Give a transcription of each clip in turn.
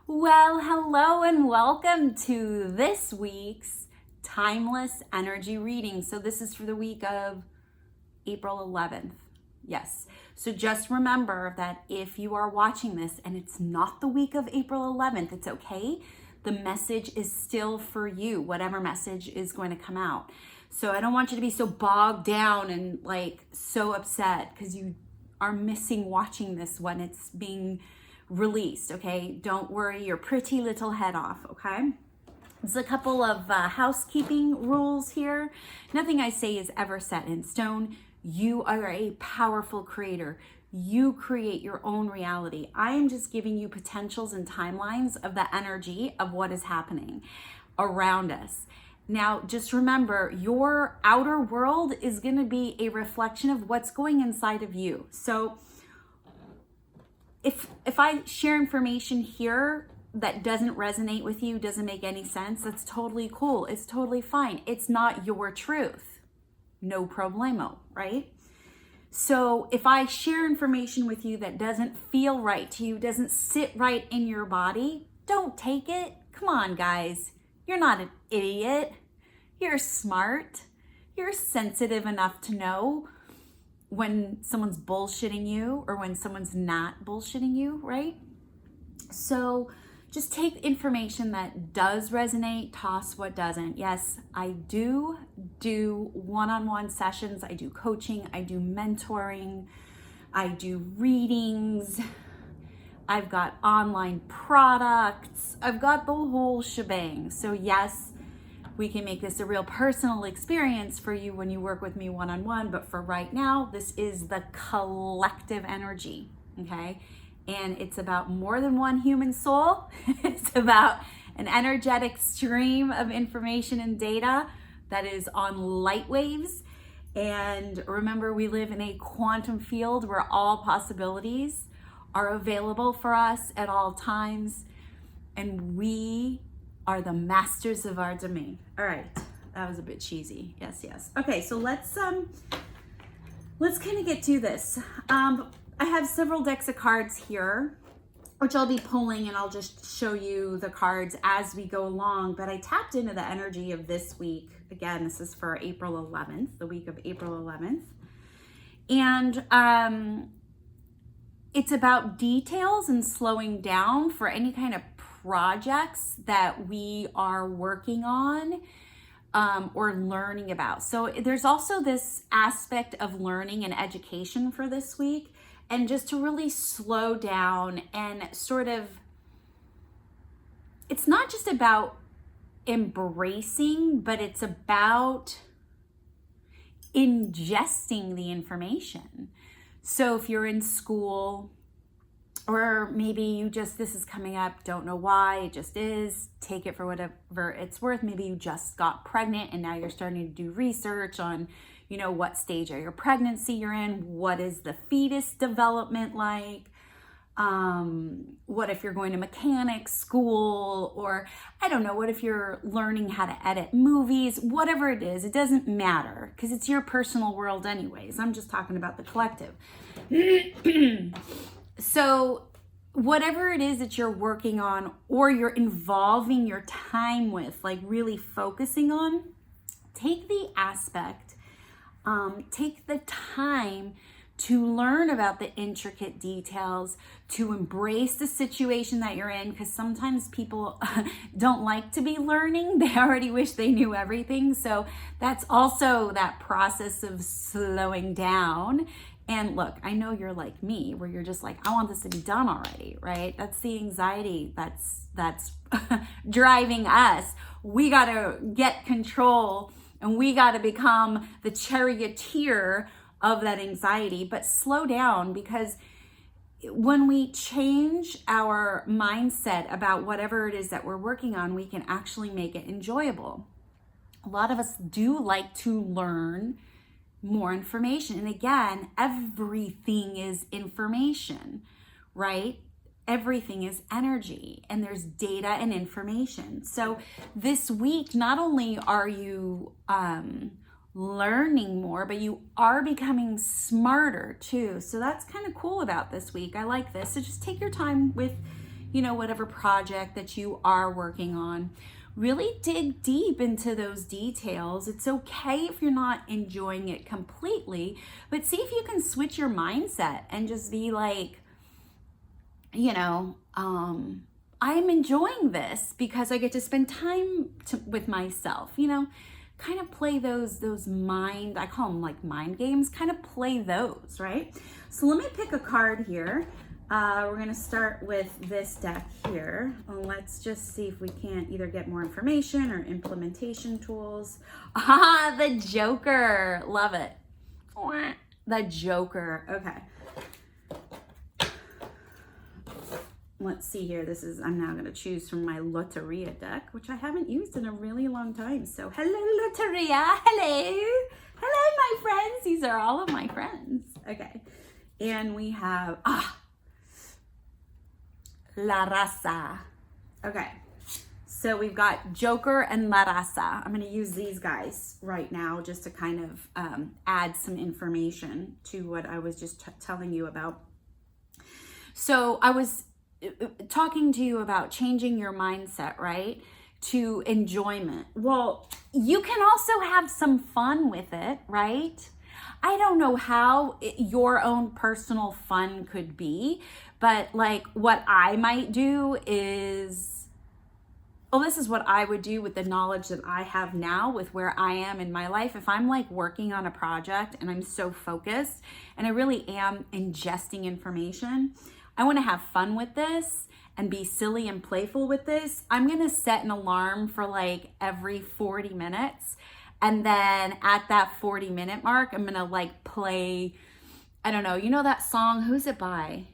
Well, hello and welcome to this week's Timeless Energy Reading. So this is for the week of April 11th. Yes. So just remember that if you are watching this and it's not the week of April 11th, it's okay. The message is still for you, whatever message is going to come out. So I don't want you to be so bogged down and so upset because you are missing watching this when it's being released, okay? Don't worry your pretty little head off, okay? There's a couple of housekeeping rules here. Nothing I say is ever set in stone. You are a powerful creator. You create your own reality. I am just giving you potentials and timelines of the energy of what is happening around us. Now, just remember, your outer world is going to be a reflection of what's going inside of you. So if I share information here that doesn't resonate with you, doesn't make any sense, that's totally cool. It's totally fine. It's not your truth. No problemo, right? So if I share information with you that doesn't feel right to you, doesn't sit right in your body, don't take it. Come on, guys. You're not an idiot. You're smart. You're sensitive enough to know when someone's bullshitting you or when someone's not bullshitting you, right? So just take information that does resonate, toss what doesn't. Yes, I do one-on-one sessions. I do coaching. I do mentoring. I do readings. I've got online products. I've got the whole shebang. So yes, we can make this a real personal experience for you when you work with me one-on-one, but for right now, this is the collective energy, okay? And it's about more than one human soul. It's about an energetic stream of information and data that is on light waves. And remember, we live in a quantum field where all possibilities are available for us at all times, and we are the masters of our domain. All right, that was a bit cheesy. Yes. Okay, so let's kind of get to this. I have several decks of cards here, which I'll be pulling, and I'll just show you the cards as we go along. But I tapped into the energy of this week. Again, this is for April 11th, the week of April 11th, and it's about details and slowing down for any kind of projects that we are working on or learning about. So there's also this aspect of learning and education for this week, and just to really slow down and sort of, it's not just about embracing, but it's about ingesting the information. So if you're in school, or maybe you just, this is coming up, don't know why, it just is, take it for whatever it's worth. Maybe you just got pregnant and now you're starting to do research on, what stage of your pregnancy you're in, what is the fetus development like, what if you're going to mechanic school, or I don't know, what if you're learning how to edit movies, whatever it is, it doesn't matter because it's your personal world anyways. I'm just talking about the collective. So whatever it is that you're working on or you're involving your time with, really focusing on, take the aspect, take the time to learn about the intricate details, to embrace the situation that you're in, because sometimes people don't like to be learning. They already wish they knew everything. So that's also that process of slowing down. And look, I know you're like me, where you're just like, I want this to be done already, right? That's the anxiety that's driving us. We got to get control, and we got to become the charioteer of that anxiety. But slow down, because when we change our mindset about whatever it is that we're working on, we can actually make it enjoyable. A lot of us do like to learn more information. And again, everything is information, right? Everything is energy, and there's data and information. So this week, not only are you learning more, but you are becoming smarter too. So that's kind of cool about this week. I like this. So just take your time with whatever project that you are working on. Really dig deep into those details. It's okay if you're not enjoying it completely, but see if you can switch your mindset and just be like, I'm enjoying this because I get to spend time with myself, kind of play those mind, I call them like mind games, kind of play those, right? So let me pick a card here. We're gonna start with this deck here. Let's just see if we can't either get more information or implementation tools. Ah, the Joker, love it. The Joker, okay. Let's see here, I'm now gonna choose from my Loteria deck, which I haven't used in a really long time. So hello Loteria, hello. Hello my friends, these are all of my friends. Okay, and we have, La Raza. Okay, so we've got Joker and La Raza. I'm going to use these guys right now just to kind of add some information to what I was just telling you about. So I was talking to you about changing your mindset, right, to enjoyment. Well, you can also have some fun with it, right? I don't know how your own personal fun could be, but like what I might do is, this is what I would do with the knowledge that I have now with where I am in my life. If I'm like working on a project and I'm so focused and I really am ingesting information, I want to have fun with this and be silly and playful with this. I'm going to set an alarm for like every 40 minutes. And then at that 40-minute mark, I'm going to like play, I don't know, that song, who's it by?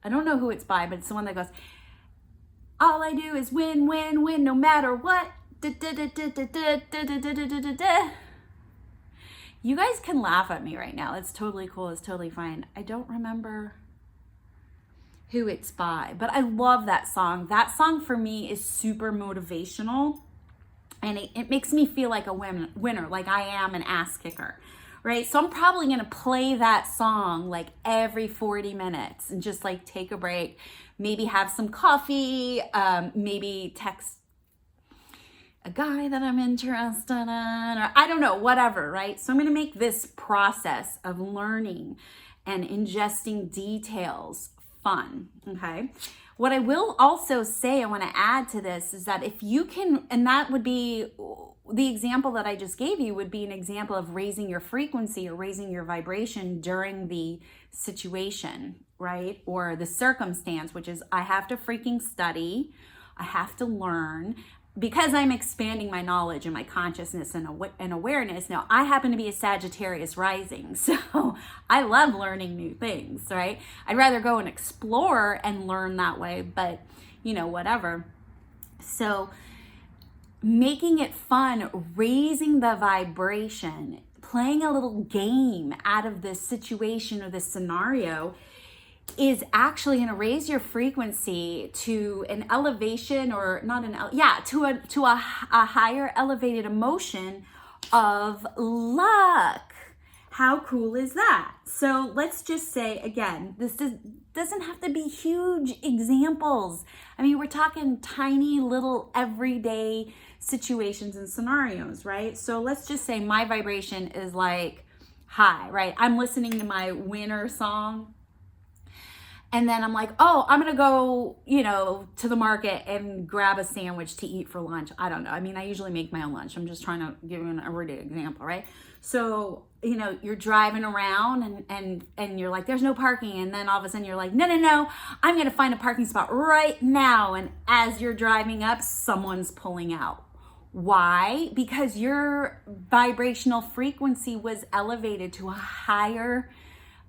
I don't know who it's by, but it's the one that goes, all I do is win, win, win, no matter what. You guys can laugh at me right now. It's totally cool. It's totally fine. I don't remember who it's by, but I love that song. That song for me is super motivational, and it makes me feel like a winner, like I am an ass kicker. Right? So I'm probably going to play that song like every 40 minutes and just like take a break, maybe have some coffee, maybe text a guy that I'm interested in, or I don't know, whatever, right? So I'm going to make this process of learning and ingesting details fun, okay? What I will also say, I want to add to this is that if you can, and that would be, the example that I just gave you would be an example of raising your frequency or raising your vibration during the situation, right? Or the circumstance, which is I have to freaking study, I have to learn, because I'm expanding my knowledge and my consciousness and awareness. Now, I happen to be a Sagittarius rising, so I love learning new things, right? I'd rather go and explore and learn that way, but whatever. So making it fun, raising the vibration, playing a little game out of this situation or this scenario is actually going to raise your frequency to an elevation, or not to a higher elevated emotion of luck. How cool is that? So let's just say, again, this doesn't have to be huge examples. I mean, we're talking tiny little everyday situations and scenarios, right? So let's just say my vibration is like high, right? I'm listening to my winner song, and then I'm like, oh, I'm going to go, to the market and grab a sandwich to eat for lunch. I don't know. I mean, I usually make my own lunch. I'm just trying to give you an everyday example, right? So, you're driving around and you're like, there's no parking. And then all of a sudden you're like, no, I'm going to find a parking spot right now. And as you're driving up, someone's pulling out. Why? Because your vibrational frequency was elevated to a higher,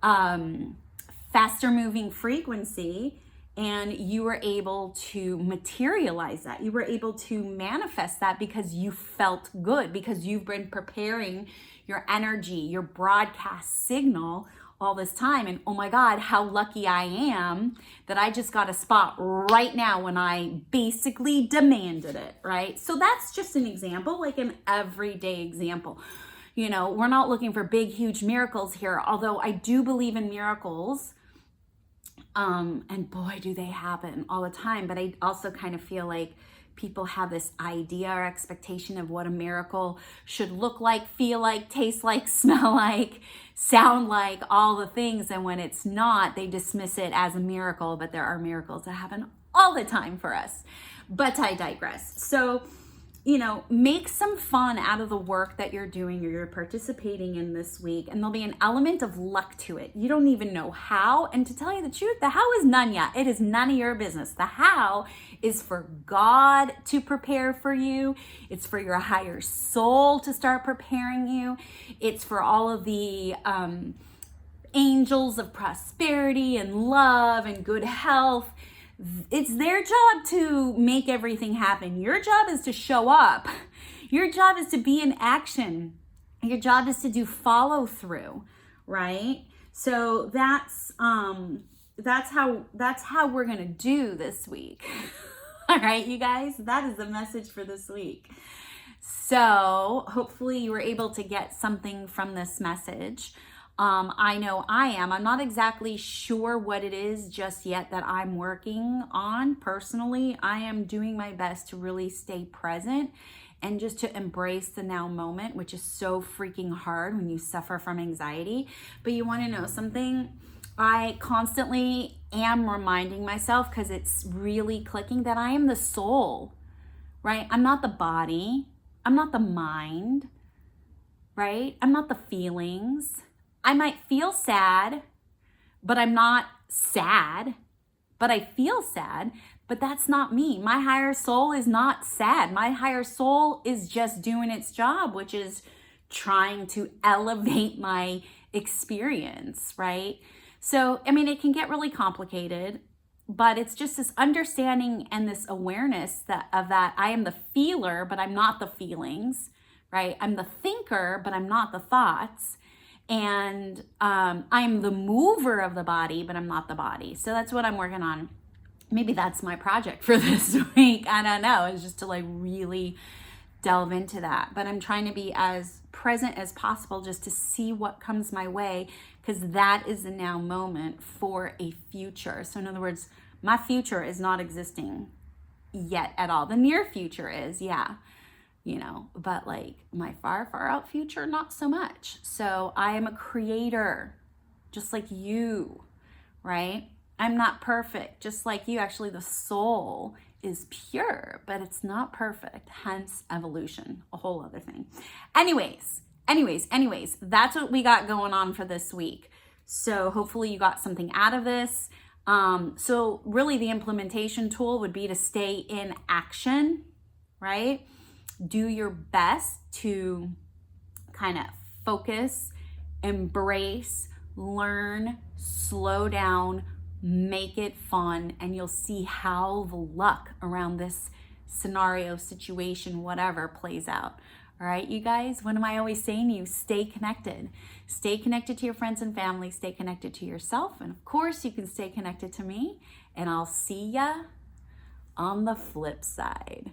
faster moving frequency, and you were able to materialize that. You were able to manifest that because you felt good, because you've been preparing your energy, your broadcast signal all this time. And oh my God, how lucky I am that I just got a spot right now when I basically demanded it, right? So that's just an example, like an everyday example. We're not looking for big, huge miracles here, although I do believe in miracles. And boy, do they happen all the time. But I also kind of feel like people have this idea or expectation of what a miracle should look like, feel like, taste like, smell like, sound like, all the things. And when it's not, they dismiss it as a miracle. But there are miracles that happen all the time for us. But I digress. So, make some fun out of the work that you're doing or you're participating in this week. And there'll be an element of luck to it. You don't even know how. And to tell you the truth, the how is none yet. It is none of your business. The how is for God to prepare for you. It's for your higher soul to start preparing you. It's for all of the angels of prosperity and love and good health. It's their job to make everything happen. Your job is to show up. Your job is to be in action. Your job is to do follow through, right? So that's how we're gonna do this week. All right, you guys, that is the message for this week. So hopefully you were able to get something from this message. I know I am. I'm not exactly sure what it is just yet that I'm working on personally. I am doing my best to really stay present and just to embrace the now moment, which is so freaking hard when you suffer from anxiety. But you want to know something? I constantly am reminding myself, because it's really clicking, that I am the soul, right? I'm not the body. I'm not the mind, right? I'm not the feelings. I might feel sad, but I'm not sad, but I feel sad, but that's not me. My higher soul is not sad. My higher soul is just doing its job, which is trying to elevate my experience, right? So, it can get really complicated, but it's just this understanding and this awareness that I am the feeler, but I'm not the feelings, right? I'm the thinker, but I'm not the thoughts. And I'm the mover of the body, but I'm not the body. So that's what I'm working on. Maybe that's my project for this week. I don't know. It's just to really delve into that. But I'm trying to be as present as possible just to see what comes my way, because that is the now moment for a future. So in other words, my future is not existing yet at all. The near future is, yeah. But my far, far out future, not so much. So I am a creator, just like you, right? I'm not perfect, just like you. Actually, the soul is pure, but it's not perfect, hence evolution, a whole other thing. Anyways, that's what we got going on for this week. So hopefully you got something out of this. So really the implementation tool would be to stay in action, right? Do your best to kind of focus, embrace, learn, slow down, make it fun, and you'll see how the luck around this scenario, situation, whatever plays out. All right, you guys, what am I always saying to you? Stay connected. Stay connected to your friends and family. Stay connected to yourself. And of course, you can stay connected to me. And I'll see ya on the flip side.